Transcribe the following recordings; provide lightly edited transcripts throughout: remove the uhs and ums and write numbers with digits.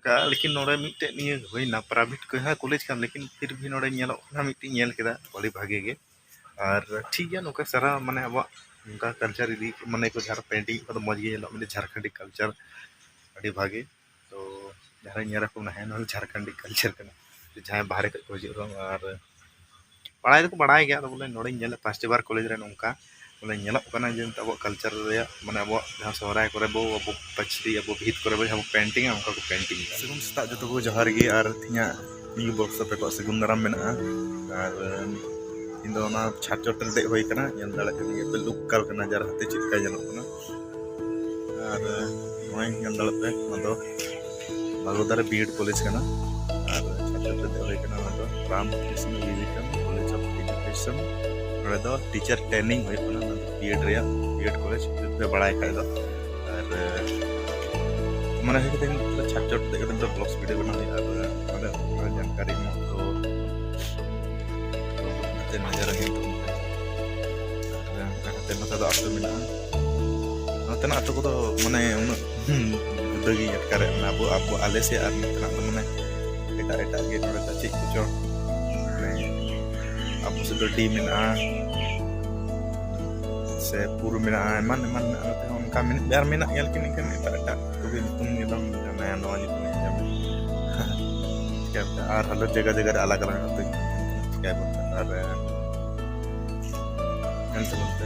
लेकिन नोड़े मिट्टे निये होइना प्राइवेट को है कॉलेज का लेकिन फिर भी नोड़े नेलोक ना मिट्टी नेल केदा बड़ी भागे गे और ठीक गया नोका सारा माने अब उनका कल्चर इदी माने को झार पेंटिंग को मज गे माने झारखंडी कल्चर अड़ी भागे तो जहाँ नेरा को ना है नोल झारखंडी कल्चर कना जहाँ बाहर को हिजुग और पढ़ाई तो पढ़ाई गया तो बोले नोड़े नेल फर्स्ट बार कॉलेज रे नोंका बोले नेलोक कना जे अब कल्चर रे माने अब जहाँ सोहराय करे बो अब पछरी अब भीत करे बो जहाँ पेंटिंग उनका को पेंटिंग सगुन स्ता जो को जहर गे और थिया नी बॉक्स पे को सगुन दाराम मेना और इन दो ना छात चोट रे होई कना यन दाले कनी पे लुकल कना जार हाथे चिटका जनो कना और नोय यन दाले पे मदो बागोदारे बीएड कॉलेज कना और छात चोट रे होई कना मदो Ramakrishna Vivekananda college of education नोड़े दो टीचर ट्रेनिंग होई कना बीएड कॉलेज पे बड़ाई खाय दो और माने हे कते छात चोट रे कते ब्लॉग्स वीडियो बना और माने जानकारी म तो नजर है तो ते नता दो आतो मिना नतना आतो को तो माने उन जुदगी अटकारे अबो अबो आले से आर नतना तो माने एटा एटा गे नोड़े ता चिक कुचो माने अबो से डी मिना से पूर्व मिना मन मन नते उनका मिन बिहार मिना यल किन किन एटा एटा तो भी तुम निदम नया नवा जी तुम जब क्या और हर जगह जगह अलग अलग होते क्या बोलते और ऐसे बोलते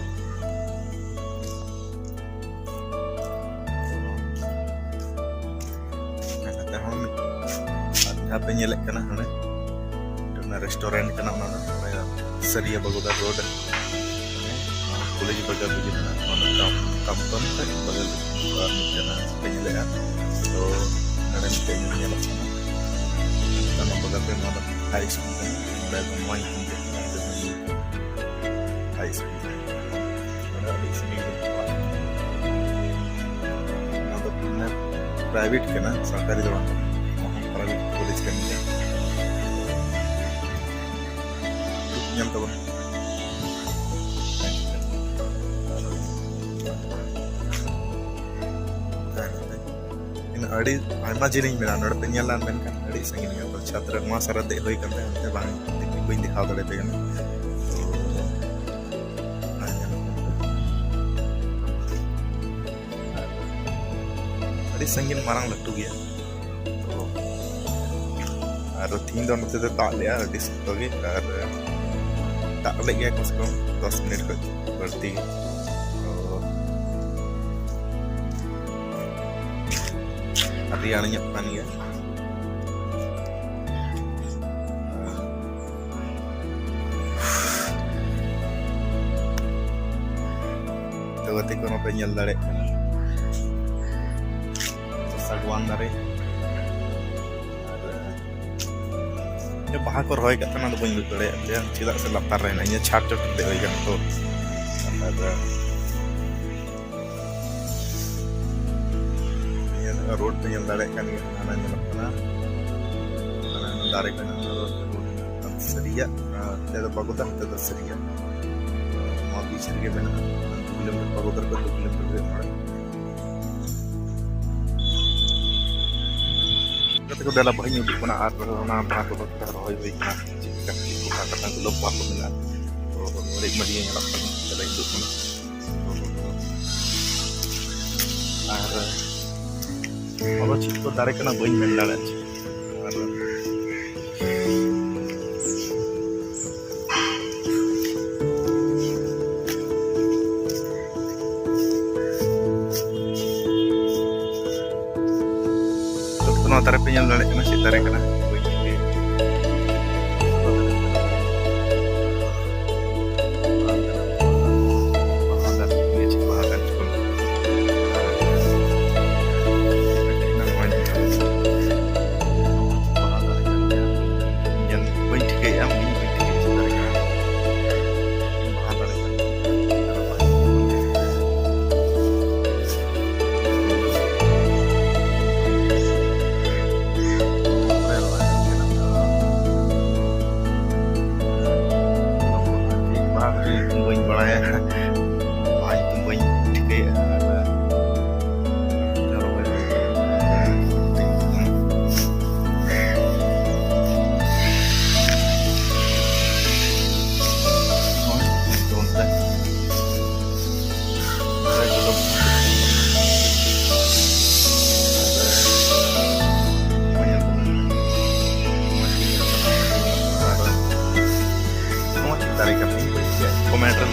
कहते हम यहाँ पे ये लेकर ना हमें जो रेस्टोरेंट का नाम ना सरिया बगोदा रोड कॉलेज बगल में जितना कंपन तक बगल में जना पे ये लेगा तो नरेंद्र पे ये लेगा ना बगल पे ना हाई स्कूल है लेकिन वहीं हाई स्कूल प्राइवेट के ना सरकारी दो प्राइवेट कॉलेज के निया नियम तो इन अड़ी आयमा जिनिस मेना नोड़ पे नेलान मेन kan अड़ी संगी निया तो छात्र मा सारा दे होई करते हैं बांग कोई दिखाव दे पे ना अड़ी संगीन मारंग लट्टू गया तो और तीन दोन नते तो दाग लिया अड़ी सख्तो गे और दाग ले गया कम से कम 10 मिनट को बढ़ती तो अड़ी आने पानी है तो गति को पे ñel dare सागवान दारे ये बाहा को रोय कतना तो बइन लुतड़े जे चिदा से लतार रहना ये छाट चोट दे होय गन तो ये रोड पे ñel dare kan ana ñel kana ana दारे kana रोड सरिया ते तो बगुदा ते तो सरिया मा बीच रे बना किलोमीटर बगुदा को 2 किलोमीटर पड़े को दाला बहनी उdik mana ar na baha ko ta roy bai na jika ko kata ko lob ko mina to oleh madi yang lapan dalam hidup mana ar kalau cipto dare kana bain mendala ar तारे पे ñal dale kana si tare kana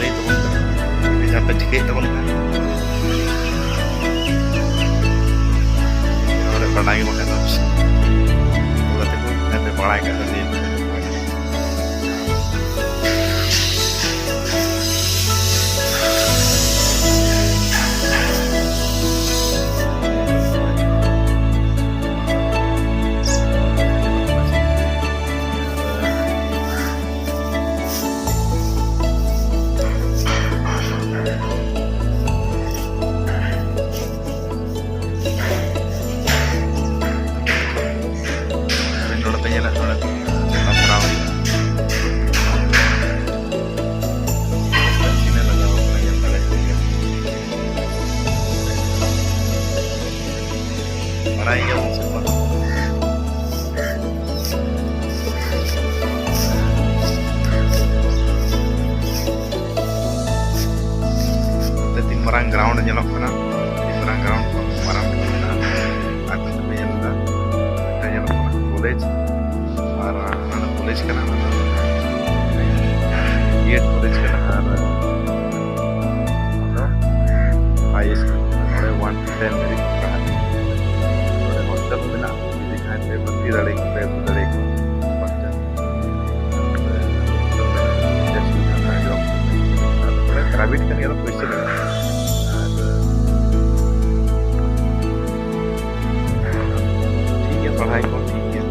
lay tabon ka jahar pe thike tabon ka ore padai ko kana bola te ko te padai ka ni Maraya semua Tadi marang ground nyelok kana di marang ground marang kana aku tuh yang ada nyelok kana college marang ana college kana ये college kana ada high school ada 110 dari hotel bina jadi kan berarti dari macam jadi kan ada ada private kan ya पैसे लगा ठीक है पढ़ाई को ठीक है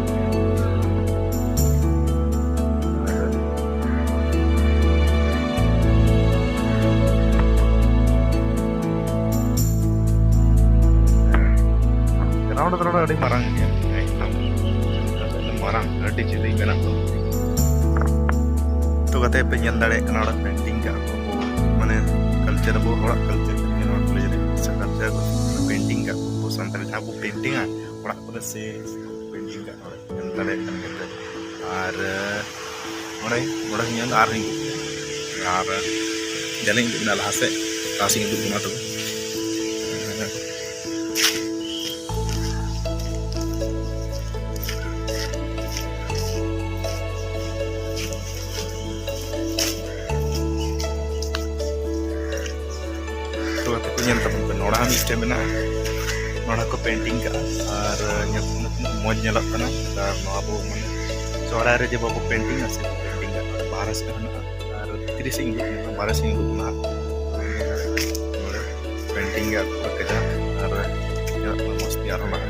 ground terus ada marang ya marang ada jadi benar तो कहते हैं पेंजल दाड़े कनाडा पेंटिंग का माने कल्चर वो हड़ा कल्चर कनाडा कॉलेज रे कल्चर पेंटिंग का वो संताल था वो पेंटिंग आ हड़ा कॉलेज से पेंटिंग का दाड़े kan gitu ar mulai nyal aring ar jalan itu benar hase kasing itu guna tuh nyel temen kan orang miste mena orang ko painting ka ar nyel moj nyelak kana dar no abu mane sora re je babu painting ase painting ka baras kana ar tirising du barasing du na painting ka kaja ar nyel mesti aroma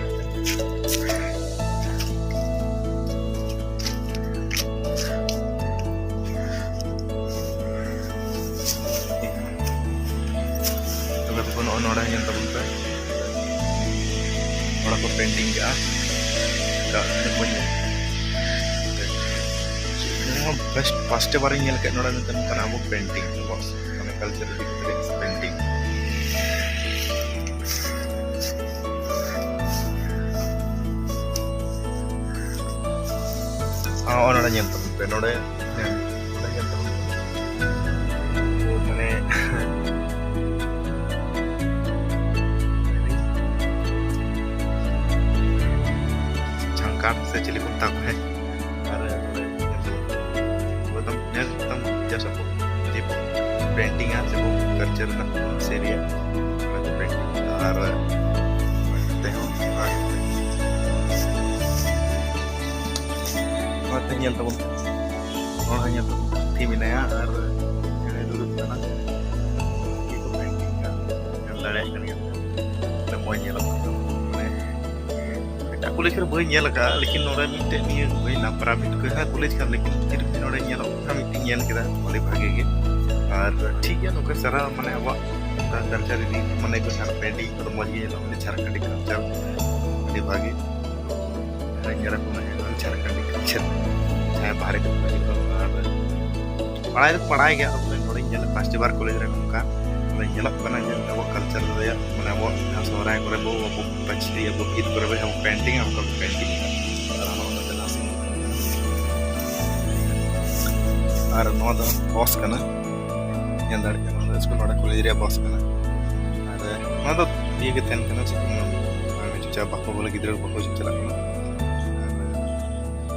orang yang terbuka orang ko painting ka semuanya best first बार nyel kayak orang nonton karena aku painting bos karena culture di painting orang yang terbuka orang yang mana kan saya cili kontak है अरे वो तम जैसा वो ये painting है वो culture ना सेरिया मतलब पेंटिंग और करते हैं और nyel tuh orang nyel tuh tim ini ya और yang dulu sana itu painting kan yang lari kan gitu semuanya lah college कर बई नेल का लेकिन नोरा मिटे निय बई ना प्राइवेट को है कॉलेज का लेकिन फिर भी नोरा नेल का मिटे नेल केदा बड़ी भागे के और ठीक है नोका सारा माने अब कल्चर दी माने को सारा पेंटिंग तो मजी नेल माने झारखंडी कल्चर बड़ी भागे नेल को माने झारखंडी कल्चर चाहे बाहर के और पढ़ाई गया अपने नोरा नेल फर्स्ट बार कॉलेज रे उनका nyelak kana yang awak culture dia mana awak seorang yang berebo awak pasti awak itu berebo awak painting awak painting kalau orang ada nasi ada noda boss kana yang dari kana sekolah ada college dia boss kana ada noda dia ke ten kana sih kami cuci apa kau boleh gider apa kau cuci lah kana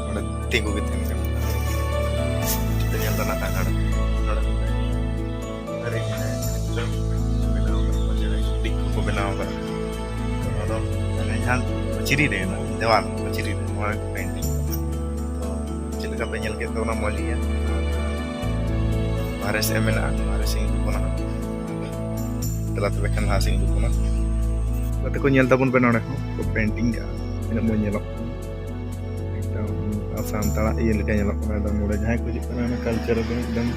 ada tinggu ke ten kana kita yang tanah ada dari film benaw macam dik ko benaw ba ado yang ciri deh na dewal ciri orang painting तो चिलका पे nyel kita orang moli ya Mares emena Mares sing itu kona telah terbekan hasing itu kona berarti ko nyel tabun penone ko painting ga ina mo nyelok एकदम सामतला ये लेके nyelok kona dan mulai jahay ko jikana na culture ko एकदम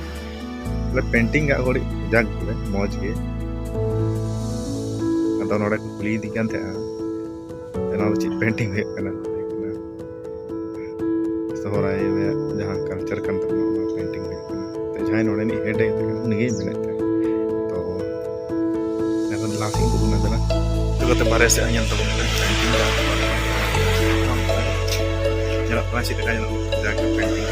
le painting ga gori jag le moj ge ado nore ko kuli di kan tha ena chit painting he kana sohrai ya jahan culture kan ta painting he kana te jahay nore ni head he kana ni minute to nakan lasing ko na dala to kate bare se anyan to painting ga ya masih kaya no jag painting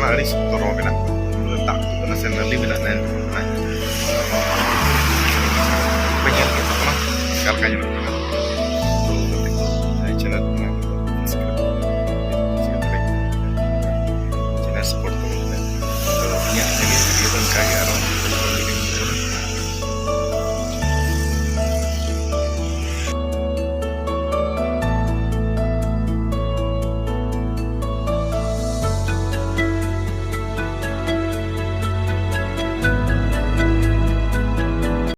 Aris toro bina letak tu kena senali bina nen banyak kita pernah kal kanya channel na channel support ko na niya jadi video kan kaya